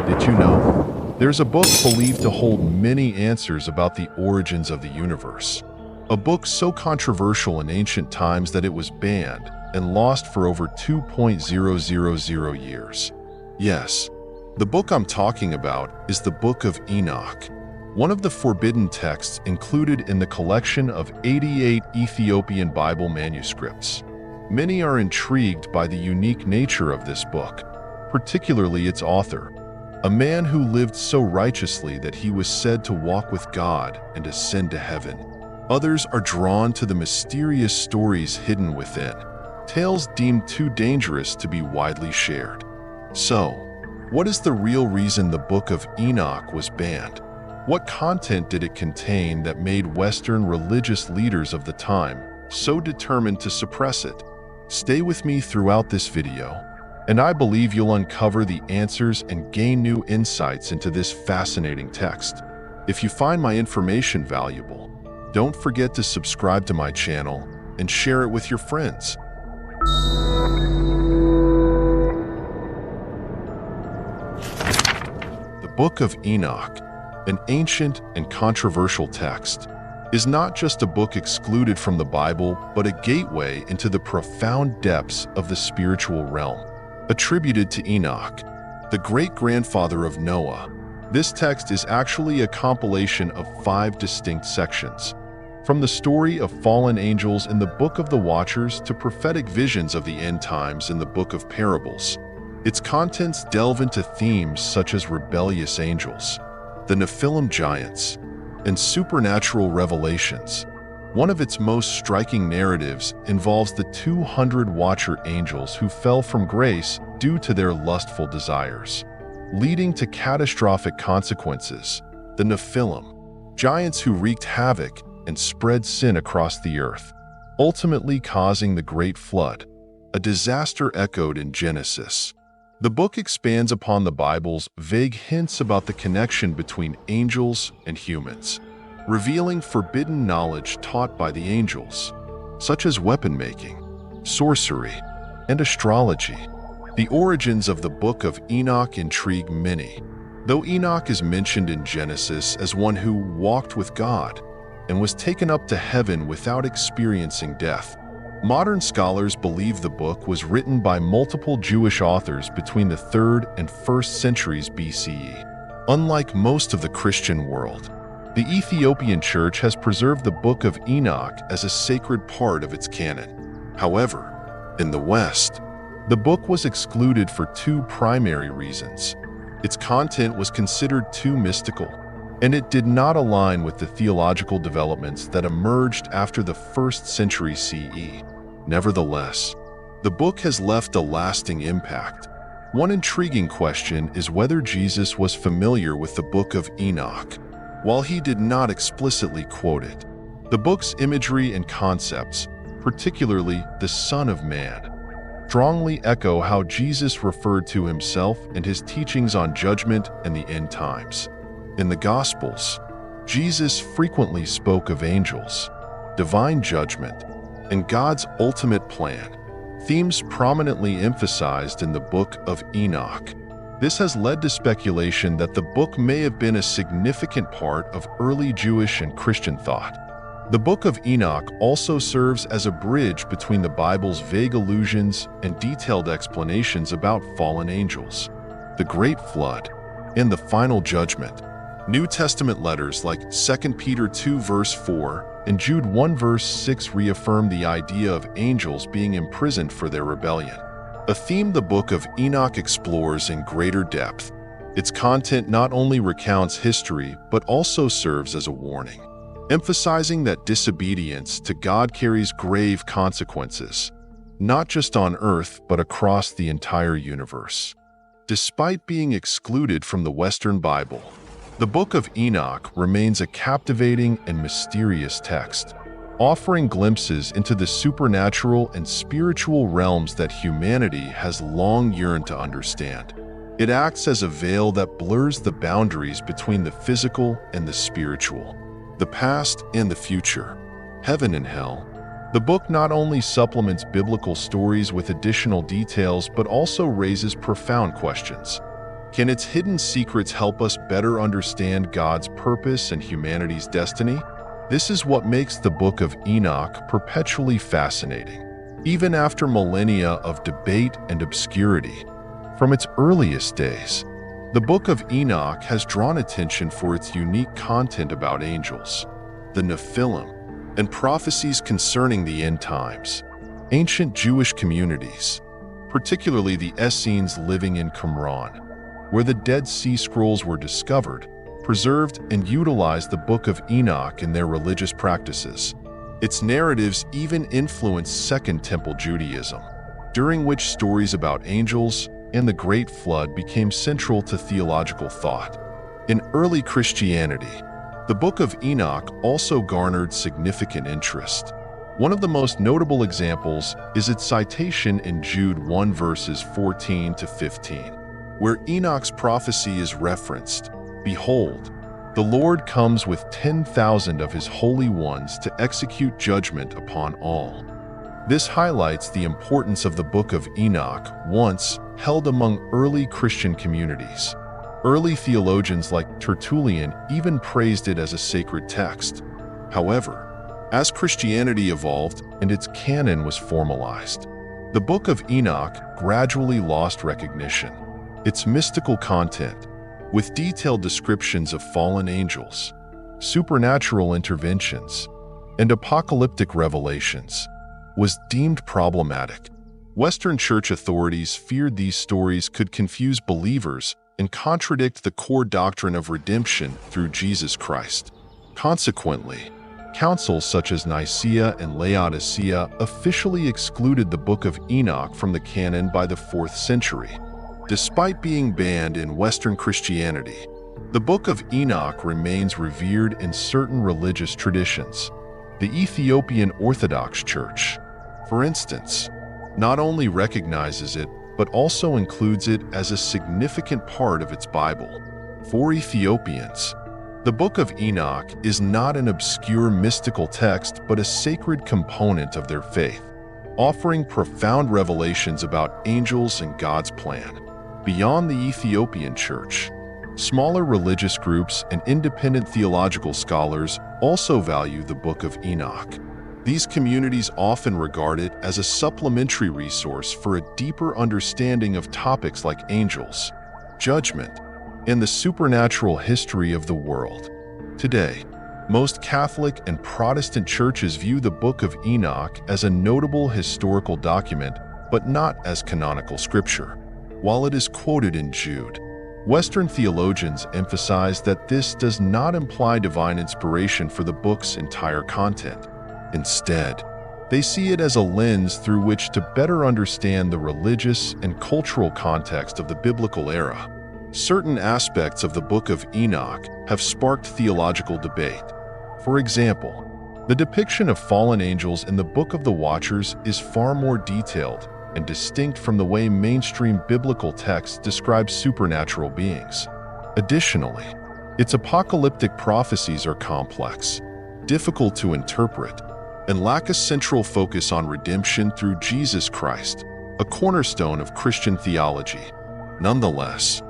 Did you know? There's a book believed to hold many answers about the origins of the universe. A book so controversial in ancient times that it was banned and lost for over 2,000 years. Yes, the book I'm talking about is the Book of Enoch, one of the forbidden texts included in the collection of 88 Ethiopian Bible manuscripts. Many are intrigued by the unique nature of this book, particularly its author, a man who lived so righteously that he was said to walk with God and ascend to heaven. Others are drawn to the mysterious stories hidden within, tales deemed too dangerous to be widely shared. So, what is the real reason the Book of Enoch was banned? What content did it contain that made Western religious leaders of the time so determined to suppress it? Stay with me throughout this video, and I believe you'll uncover the answers and gain new insights into this fascinating text. If you find my information valuable, don't forget to subscribe to my channel and share it with your friends. The Book of Enoch, an ancient and controversial text, is not just a book excluded from the Bible, but a gateway into the profound depths of the spiritual realm. Attributed to Enoch, the great-grandfather of Noah, this text is actually a compilation of 5 distinct sections. From the story of fallen angels in the Book of the Watchers to prophetic visions of the end times in the Book of Parables, its contents delve into themes such as rebellious angels, the Nephilim giants, and supernatural revelations. One of its most striking narratives involves the 200 Watcher angels who fell from grace due to their lustful desires, leading to catastrophic consequences. The Nephilim, giants who wreaked havoc and spread sin across the earth, ultimately causing the Great Flood, a disaster echoed in Genesis. The book expands upon the Bible's vague hints about the connection between angels and humans, revealing forbidden knowledge taught by the angels, such as weapon-making, sorcery, and astrology. The origins of the Book of Enoch intrigue many. Though Enoch is mentioned in Genesis as one who walked with God and was taken up to heaven without experiencing death, modern scholars believe the book was written by multiple Jewish authors between the 3rd and 1st centuries BCE. Unlike most of the Christian world, the Ethiopian Church has preserved the Book of Enoch as a sacred part of its canon. However, in the West, the book was excluded for 2 primary reasons. Its content was considered too mystical, and it did not align with the theological developments that emerged after the 1st century CE. Nevertheless, the book has left a lasting impact. One intriguing question is whether Jesus was familiar with the Book of Enoch. While he did not explicitly quote it, the book's imagery and concepts, particularly the Son of Man, strongly echo how Jesus referred to himself and his teachings on judgment and the end times. In the Gospels, Jesus frequently spoke of angels, divine judgment, and God's ultimate plan, themes prominently emphasized in the Book of Enoch. This has led to speculation that the book may have been a significant part of early Jewish and Christian thought. The Book of Enoch also serves as a bridge between the Bible's vague allusions and detailed explanations about fallen angels, the Great Flood, and the Final Judgment. New Testament letters like 2 Peter 2 verse 4 and Jude 1 verse 6 reaffirm the idea of angels being imprisoned for their rebellion, a theme the Book of Enoch explores in greater depth. Its content not only recounts history but also serves as a warning, emphasizing that disobedience to God carries grave consequences, not just on earth but across the entire universe. Despite being excluded from the Western Bible, the Book of Enoch remains a captivating and mysterious text, offering glimpses into the supernatural and spiritual realms that humanity has long yearned to understand. It acts as a veil that blurs the boundaries between the physical and the spiritual, the past and the future, heaven and hell. The book not only supplements biblical stories with additional details but also raises profound questions. Can its hidden secrets help us better understand God's purpose and humanity's destiny? This is what makes the Book of Enoch perpetually fascinating, even after millennia of debate and obscurity. From its earliest days, the Book of Enoch has drawn attention for its unique content about angels, the Nephilim, and prophecies concerning the end times. Ancient Jewish communities, particularly the Essenes living in Qumran, where the Dead Sea Scrolls were discovered, preserved and utilized the Book of Enoch in their religious practices. Its narratives even influenced Second Temple Judaism, during which stories about angels and the Great Flood became central to theological thought. In early Christianity, the Book of Enoch also garnered significant interest. One of the most notable examples is its citation in Jude 1 verses 14 to 15, where Enoch's prophecy is referenced. Behold, the Lord comes with 10,000 of his holy ones to execute judgment upon all. This highlights the importance of the Book of Enoch, once held among early Christian communities. Early theologians like Tertullian even praised it as a sacred text. However, as Christianity evolved and its canon was formalized, the Book of Enoch gradually lost recognition. Its mystical content, with detailed descriptions of fallen angels, supernatural interventions, and apocalyptic revelations, was deemed problematic. Western church authorities feared these stories could confuse believers and contradict the core doctrine of redemption through Jesus Christ. Consequently, councils such as Nicaea and Laodicea officially excluded the Book of Enoch from the canon by the 4th century. Despite being banned in Western Christianity, the Book of Enoch remains revered in certain religious traditions. The Ethiopian Orthodox Church, for instance, not only recognizes it, but also includes it as a significant part of its Bible. For Ethiopians, the Book of Enoch is not an obscure mystical text but a sacred component of their faith, offering profound revelations about angels and God's plan. Beyond the Ethiopian Church, smaller religious groups and independent theological scholars also value the Book of Enoch. These communities often regard it as a supplementary resource for a deeper understanding of topics like angels, judgment, and the supernatural history of the world. Today, most Catholic and Protestant churches view the Book of Enoch as a notable historical document, but not as canonical scripture. While it is quoted in Jude, Western theologians emphasize that this does not imply divine inspiration for the book's entire content. Instead, they see it as a lens through which to better understand the religious and cultural context of the biblical era. Certain aspects of the Book of Enoch have sparked theological debate. For example, the depiction of fallen angels in the Book of the Watchers is far more detailed and distinct from the way mainstream biblical texts describe supernatural beings. Additionally, its apocalyptic prophecies are complex, difficult to interpret, and lack a central focus on redemption through Jesus Christ, a cornerstone of Christian theology. Nonetheless,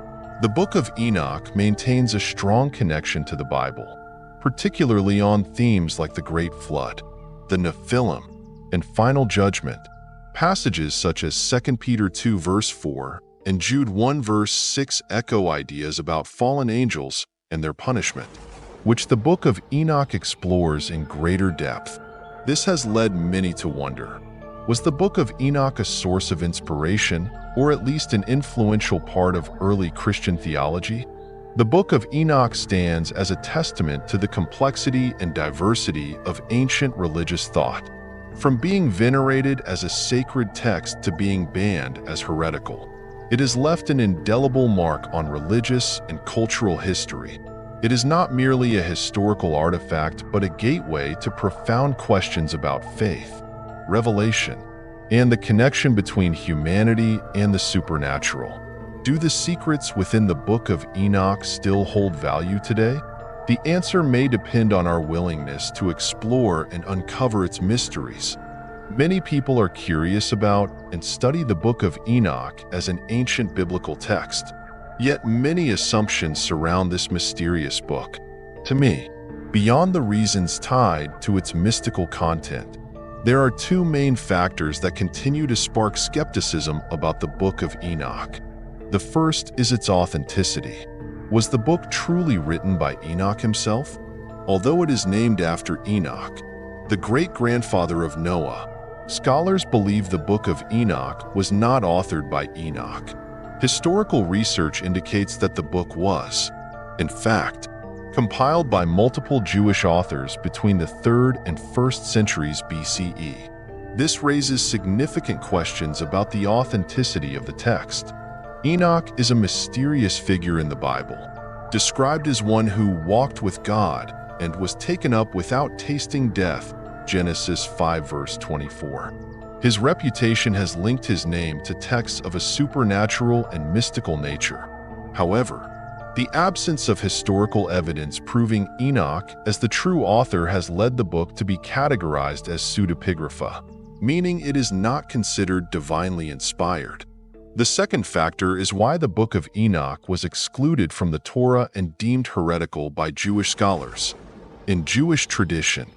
the Book of Enoch maintains a strong connection to the Bible, particularly on themes like the Great Flood, the Nephilim, and final judgment. Passages such as 2 Peter 2 verse 4 and Jude 1 verse 6 echo ideas about fallen angels and their punishment, which the Book of Enoch explores in greater depth. This has led many to wonder, was the Book of Enoch a source of inspiration, or at least an influential part of early Christian theology? The Book of Enoch stands as a testament to the complexity and diversity of ancient religious thought, from being venerated as a sacred text to being banned as heretical. It has left an indelible mark on religious and cultural history. It is not merely a historical artifact, but a gateway to profound questions about faith, revelation, and the connection between humanity and the supernatural. Do the secrets within the Book of Enoch still hold value today? The answer may depend on our willingness to explore and uncover its mysteries. Many people are curious about and study the Book of Enoch as an ancient biblical text, Yet many assumptions surround this mysterious book. To me, beyond the reasons tied to its mystical content, there are two main factors that continue to spark skepticism about the Book of Enoch. The first is its authenticity. Was the book truly written by Enoch himself? Although it is named after Enoch, the great-grandfather of Noah, scholars believe the Book of Enoch was not authored by Enoch. Historical research indicates that the book was, in fact, compiled by multiple Jewish authors between the 3rd and 1st centuries BCE. This raises significant questions about the authenticity of the text. Enoch is a mysterious figure in the Bible, described as one who walked with God and was taken up without tasting death, Genesis 5 verse 24. His reputation has linked his name to texts of a supernatural and mystical nature. However, the absence of historical evidence proving Enoch as the true author has led the book to be categorized as pseudepigrapha, meaning it is not considered divinely inspired. The second factor is why the Book of Enoch was excluded from the Torah and deemed heretical by Jewish scholars. In Jewish tradition,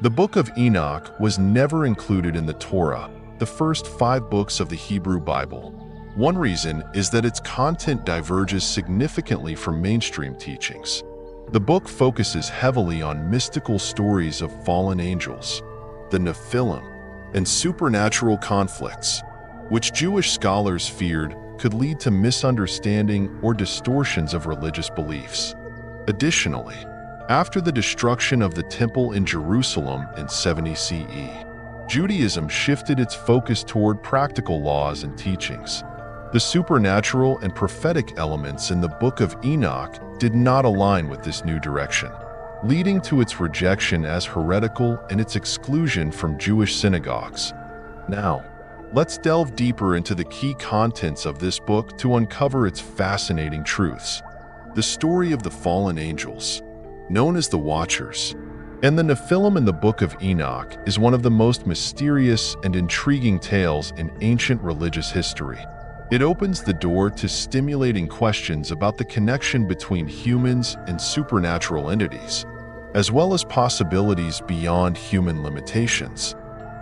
the Book of Enoch was never included in the Torah, the first 5 books of the Hebrew Bible. One reason is that its content diverges significantly from mainstream teachings. The book focuses heavily on mystical stories of fallen angels, the Nephilim, and supernatural conflicts, which Jewish scholars feared could lead to misunderstanding or distortions of religious beliefs. Additionally, after the destruction of the Temple in Jerusalem in 70 CE, Judaism shifted its focus toward practical laws and teachings. The supernatural and prophetic elements in the Book of Enoch did not align with this new direction, leading to its rejection as heretical and its exclusion from Jewish synagogues. Now, let's delve deeper into the key contents of this book to uncover its fascinating truths. The story of the fallen angels, known as the Watchers, and the Nephilim in the Book of Enoch is one of the most mysterious and intriguing tales in ancient religious history. It opens the door to stimulating questions about the connection between humans and supernatural entities, as well as possibilities beyond human limitations.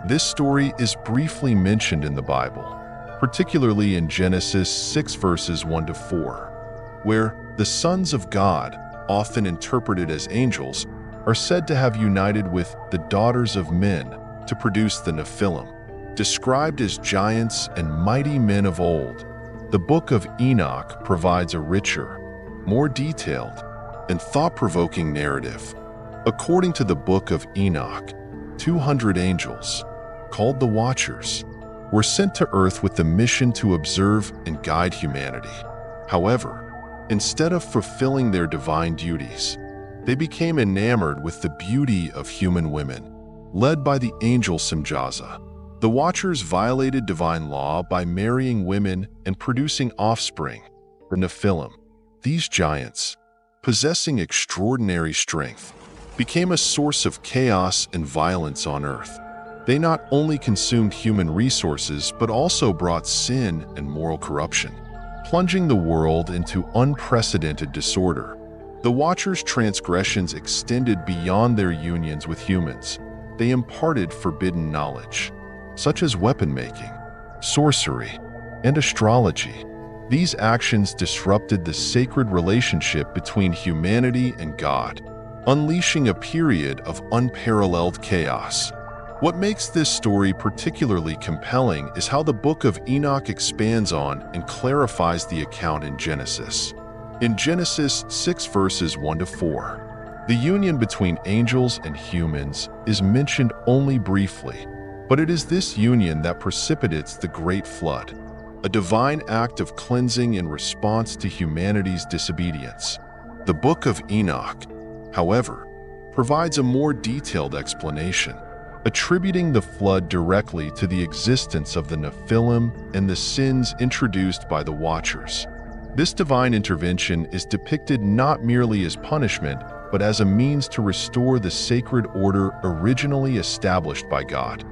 This story is briefly mentioned in the Bible, particularly in Genesis 6 verses 1 to 4, where the sons of God, often interpreted as angels, are said to have united with the daughters of men to produce the Nephilim. Described as giants and mighty men of old, the Book of Enoch provides a richer, more detailed, and thought-provoking narrative. According to the Book of Enoch, 200 angels, called the Watchers, were sent to Earth with the mission to observe and guide humanity. However, instead of fulfilling their divine duties, they became enamored with the beauty of human women. Led by the angel Simjaza, the Watchers violated divine law by marrying women and producing offspring, the Nephilim. These giants, possessing extraordinary strength, became a source of chaos and violence on Earth. They not only consumed human resources but also brought sin and moral corruption, plunging the world into unprecedented disorder. The Watchers' transgressions extended beyond their unions with humans. They imparted forbidden knowledge, such as weapon-making, sorcery, and astrology. These actions disrupted the sacred relationship between humanity and God, unleashing a period of unparalleled chaos. What makes this story particularly compelling is how the Book of Enoch expands on and clarifies the account in Genesis. In Genesis 6 verses 1 to 4, the union between angels and humans is mentioned only briefly, but it is this union that precipitates the Great Flood, a divine act of cleansing in response to humanity's disobedience. The Book of Enoch, however, provides a more detailed explanation, attributing the flood directly to the existence of the Nephilim and the sins introduced by the Watchers. This divine intervention is depicted not merely as punishment, but as a means to restore the sacred order originally established by God.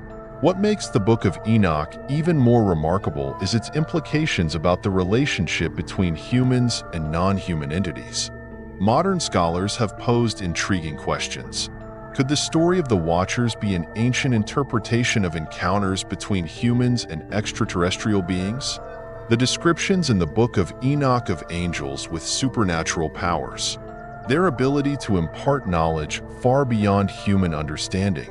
What makes the Book of Enoch even more remarkable is its implications about the relationship between humans and non-human entities. Modern scholars have posed intriguing questions. Could the story of the Watchers be an ancient interpretation of encounters between humans and extraterrestrial beings? The descriptions in the Book of Enoch of angels with supernatural powers, their ability to impart knowledge far beyond human understanding,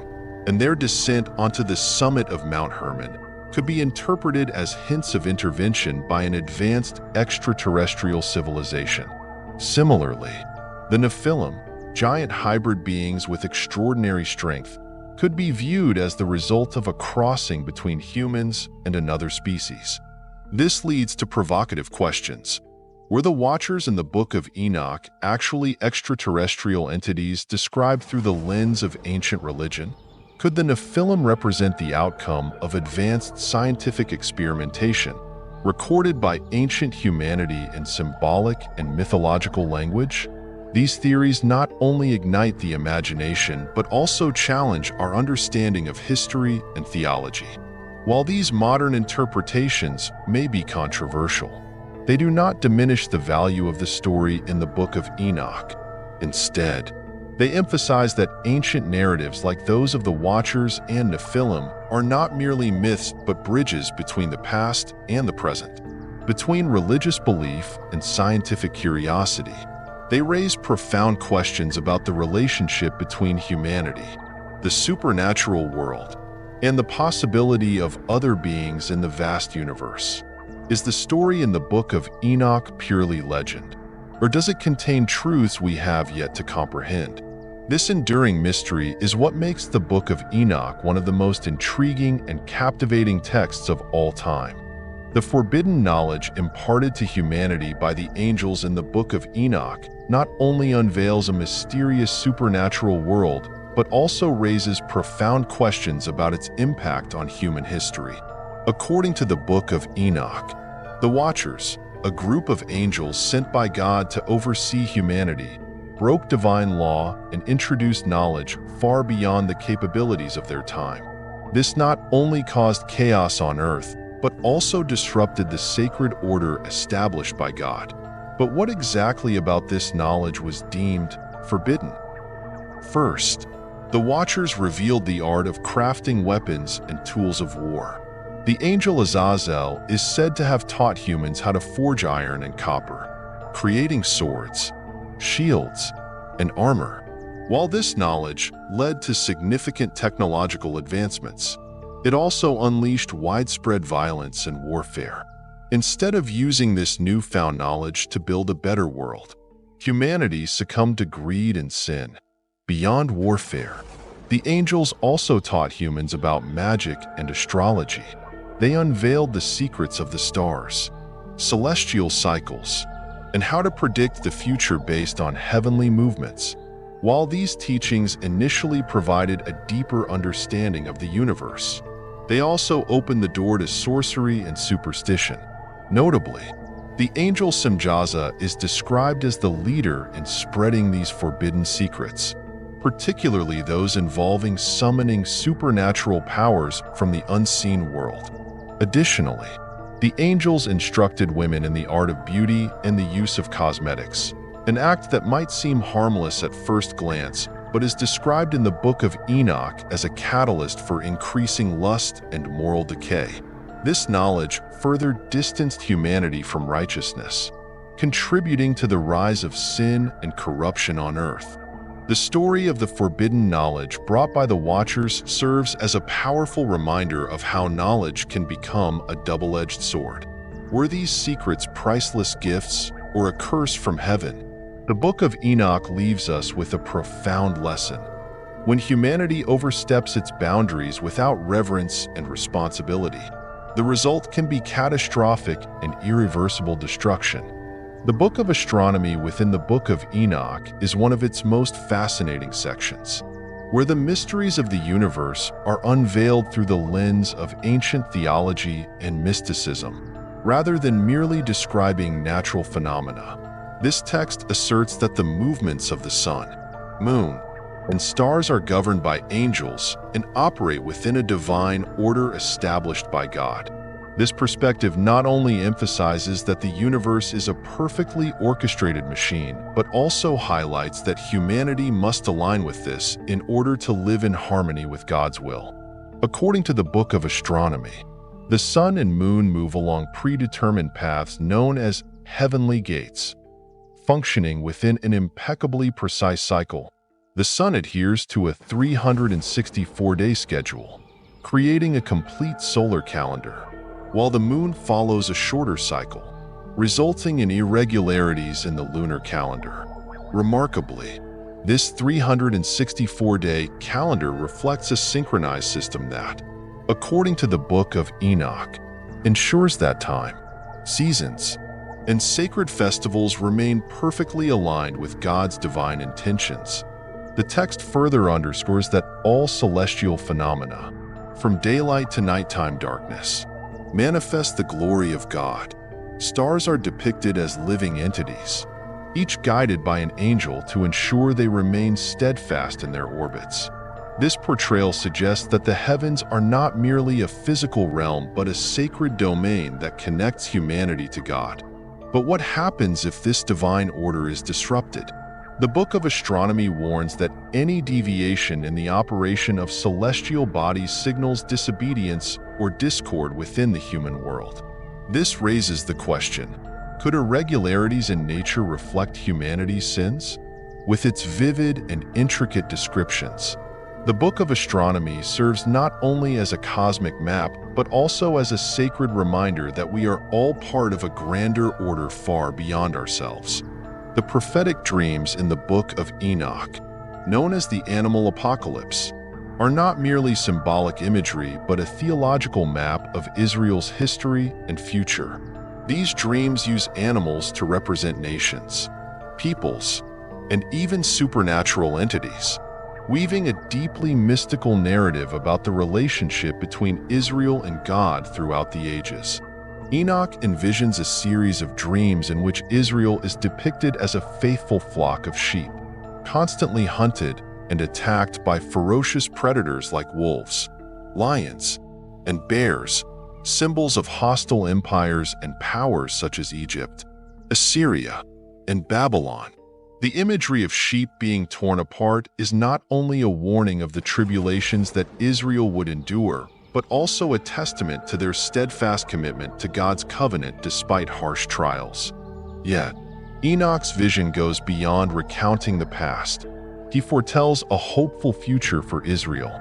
and their descent onto the summit of Mount Hermon could be interpreted as hints of intervention by an advanced extraterrestrial civilization. Similarly, the Nephilim, giant hybrid beings with extraordinary strength, could be viewed as the result of a crossing between humans and another species. This leads to provocative questions. Were the Watchers in the Book of Enoch actually extraterrestrial entities described through the lens of ancient religion? Could the Nephilim represent the outcome of advanced scientific experimentation, recorded by ancient humanity in symbolic and mythological language? These theories not only ignite the imagination but also challenge our understanding of history and theology. While these modern interpretations may be controversial, they do not diminish the value of the story in the Book of Enoch. Instead, they emphasize that ancient narratives like those of the Watchers and Nephilim are not merely myths but bridges between the past and the present. Between religious belief and scientific curiosity, they raise profound questions about the relationship between humanity, the supernatural world, and the possibility of other beings in the vast universe. Is the story in the Book of Enoch purely legend, or does it contain truths we have yet to comprehend? This enduring mystery is what makes the Book of Enoch one of the most intriguing and captivating texts of all time. The forbidden knowledge imparted to humanity by the angels in the Book of Enoch not only unveils a mysterious supernatural world, but also raises profound questions about its impact on human history. According to the Book of Enoch, the Watchers, a group of angels sent by God to oversee humanity, broke divine law and introduced knowledge far beyond the capabilities of their time. This not only caused chaos on earth, but also disrupted the sacred order established by God. But what exactly about this knowledge was deemed forbidden? First, the Watchers revealed the art of crafting weapons and tools of war. The angel Azazel is said to have taught humans how to forge iron and copper, creating swords, shields, and armor. While this knowledge led to significant technological advancements, it also unleashed widespread violence and warfare. Instead of using this newfound knowledge to build a better world, humanity succumbed to greed and sin. Beyond warfare, the angels also taught humans about magic and astrology. They unveiled the secrets of the stars, celestial cycles, and how to predict the future based on heavenly movements. While these teachings initially provided a deeper understanding of the universe, they also opened the door to sorcery and superstition. Notably, the angel Semjaza is described as the leader in spreading these forbidden secrets, particularly those involving summoning supernatural powers from the unseen world. Additionally, the angels instructed women in the art of beauty and the use of cosmetics, an act that might seem harmless at first glance, but is described in the Book of Enoch as a catalyst for increasing lust and moral decay. This knowledge further distanced humanity from righteousness, contributing to the rise of sin and corruption on earth. The story of the forbidden knowledge brought by the Watchers serves as a powerful reminder of how knowledge can become a double-edged sword. Were these secrets priceless gifts or a curse from heaven? The Book of Enoch leaves us with a profound lesson. When humanity oversteps its boundaries without reverence and responsibility, the result can be catastrophic and irreversible destruction. The Book of Astronomy within the Book of Enoch is one of its most fascinating sections, where the mysteries of the universe are unveiled through the lens of ancient theology and mysticism, rather than merely describing natural phenomena. This text asserts that the movements of the sun, moon, and stars are governed by angels and operate within a divine order established by God. This perspective not only emphasizes that the universe is a perfectly orchestrated machine, but also highlights that humanity must align with this in order to live in harmony with God's will. According to the Book of Astronomy, the sun and moon move along predetermined paths known as heavenly gates, functioning within an impeccably precise cycle. The sun adheres to a 364-day schedule, creating a complete solar calendar, while the moon follows a shorter cycle, resulting in irregularities in the lunar calendar. Remarkably, this 364-day calendar reflects a synchronized system that, according to the Book of Enoch, ensures that time, seasons, and sacred festivals remain perfectly aligned with God's divine intentions. The text further underscores that all celestial phenomena, from daylight to nighttime darkness, manifest the glory of God. Stars are depicted as living entities, each guided by an angel to ensure they remain steadfast in their orbits. This portrayal suggests that the heavens are not merely a physical realm but a sacred domain that connects humanity to God. But what happens if this divine order is disrupted? The Book of Astronomy warns that any deviation in the operation of celestial bodies signals disobedience or discord within the human world. This raises the question, could irregularities in nature reflect humanity's sins? With its vivid and intricate descriptions, the Book of Astronomy serves not only as a cosmic map, but also as a sacred reminder that we are all part of a grander order far beyond ourselves. The prophetic dreams in the Book of Enoch, known as the animal apocalypse, are not merely symbolic imagery but a theological map of Israel's history and future. These dreams use animals to represent nations, peoples, and even supernatural entities, weaving a deeply mystical narrative about the relationship between Israel and God throughout the ages. Enoch envisions a series of dreams in which Israel is depicted as a faithful flock of sheep, constantly hunted and attacked by ferocious predators like wolves, lions, and bears, symbols of hostile empires and powers such as Egypt, Assyria, and Babylon. The imagery of sheep being torn apart is not only a warning of the tribulations that Israel would endure, but also a testament to their steadfast commitment to God's covenant despite harsh trials. Yet, Enoch's vision goes beyond recounting the past. He foretells a hopeful future for Israel.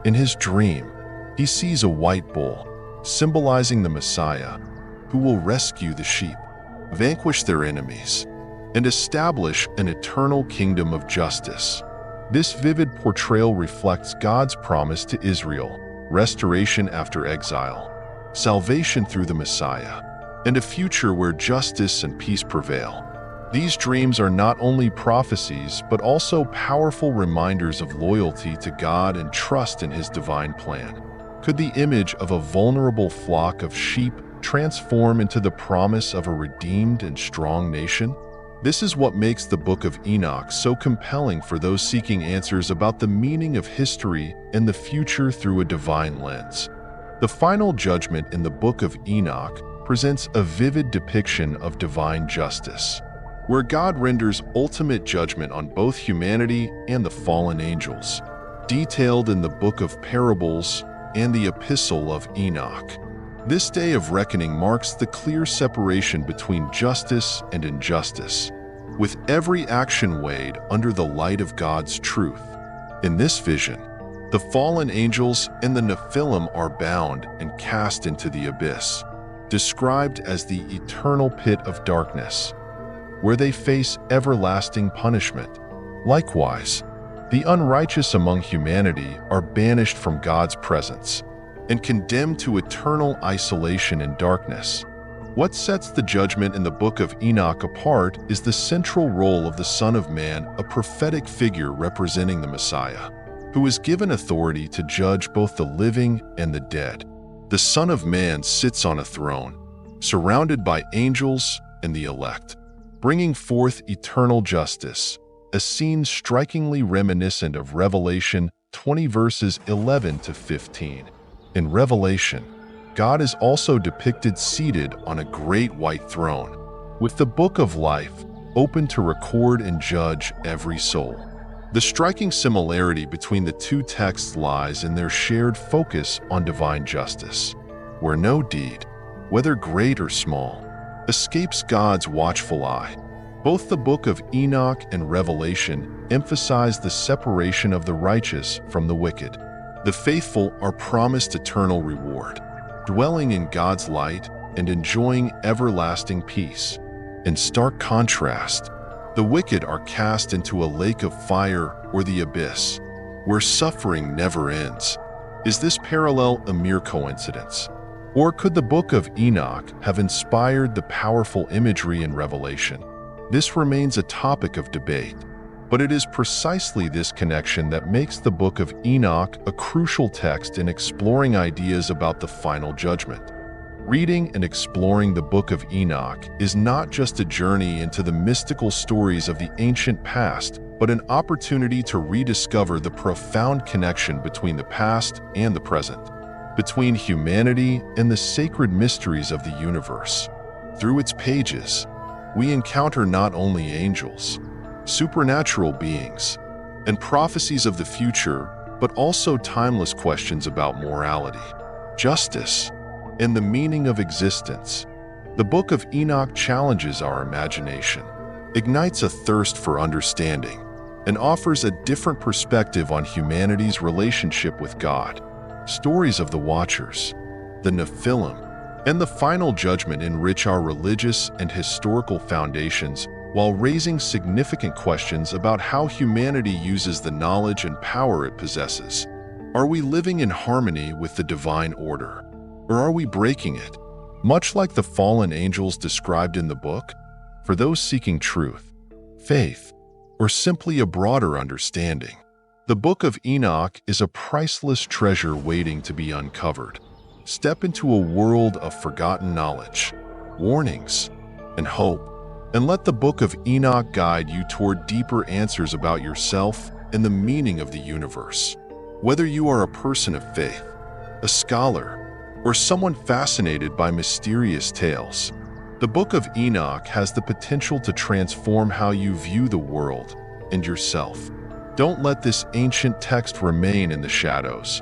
In his dream, he sees a white bull, symbolizing the Messiah, who will rescue the sheep, vanquish their enemies, and establish an eternal kingdom of justice. This vivid portrayal reflects God's promise to Israel: restoration after exile, salvation through the Messiah, and a future where justice and peace prevail. These dreams are not only prophecies, but also powerful reminders of loyalty to God and trust in His divine plan. Could the image of a vulnerable flock of sheep transform into the promise of a redeemed and strong nation? This is what makes the Book of Enoch so compelling for those seeking answers about the meaning of history and the future through a divine lens. The final judgment in the Book of Enoch presents a vivid depiction of divine justice, where God renders ultimate judgment on both humanity and the fallen angels, detailed in the Book of Parables and the Epistle of Enoch. This day of reckoning marks the clear separation between justice and injustice, with every action weighed under the light of God's truth. In this vision, the fallen angels and the Nephilim are bound and cast into the abyss, described as the eternal pit of darkness, where they face everlasting punishment. Likewise, the unrighteous among humanity are banished from God's presence and condemned to eternal isolation and darkness. What sets the judgment in the Book of Enoch apart is the central role of the Son of Man, a prophetic figure representing the Messiah, who is given authority to judge both the living and the dead. The Son of Man sits on a throne, surrounded by angels and the elect, bringing forth eternal justice. a scene strikingly reminiscent of Revelation 20 verses 11 to 15. In Revelation, God is also depicted seated on a great white throne, with the book of life open to record and judge every soul. The striking similarity between the two texts lies in their shared focus on divine justice, where no deed, whether great or small, escapes God's watchful eye. Both the book of Enoch and Revelation emphasize the separation of the righteous from the wicked. The faithful are promised eternal reward, dwelling in God's light and enjoying everlasting peace. In stark contrast, the wicked are cast into a lake of fire or the abyss, where suffering never ends. Is this parallel a mere coincidence? Or could the book of Enoch have inspired the powerful imagery in Revelation? This remains a topic of debate, but it is precisely this connection that makes the book of Enoch a crucial text in exploring ideas about the final judgment. Reading and exploring the book of Enoch is not just a journey into the mystical stories of the ancient past, but an opportunity to rediscover the profound connection between the past and the present, between humanity and the sacred mysteries of the universe. Through its pages, we encounter not only angels, supernatural beings, and prophecies of the future, but also timeless questions about morality, justice, and the meaning of existence. The book of Enoch challenges our imagination, ignites a thirst for understanding, and offers a different perspective on humanity's relationship with God. Stories of the Watchers, the Nephilim, and the final judgment enrich our religious and historical foundations while raising significant questions about how humanity uses the knowledge and power it possesses. Are we living in harmony with the divine order, or are we breaking it, much like the fallen angels described in the book? For those seeking truth, faith, or simply a broader understanding, the book of Enoch is a priceless treasure waiting to be uncovered. Step into a world of forgotten knowledge, warnings, and hope, and let the book of Enoch guide you toward deeper answers about yourself and the meaning of the universe. Whether you are a person of faith, a scholar, or someone fascinated by mysterious tales, the book of Enoch has the potential to transform how you view the world and yourself. Don't let this ancient text remain in the shadows.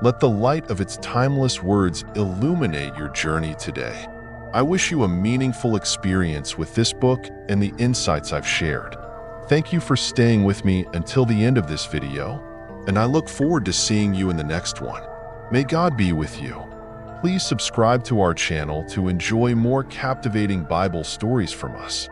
Let the light of its timeless words illuminate your journey today. I wish you a meaningful experience with this book and the insights I've shared. Thank you for staying with me until the end of this video, and I look forward to seeing you in the next one. May God be with you. Please subscribe to our channel to enjoy more captivating Bible stories from us.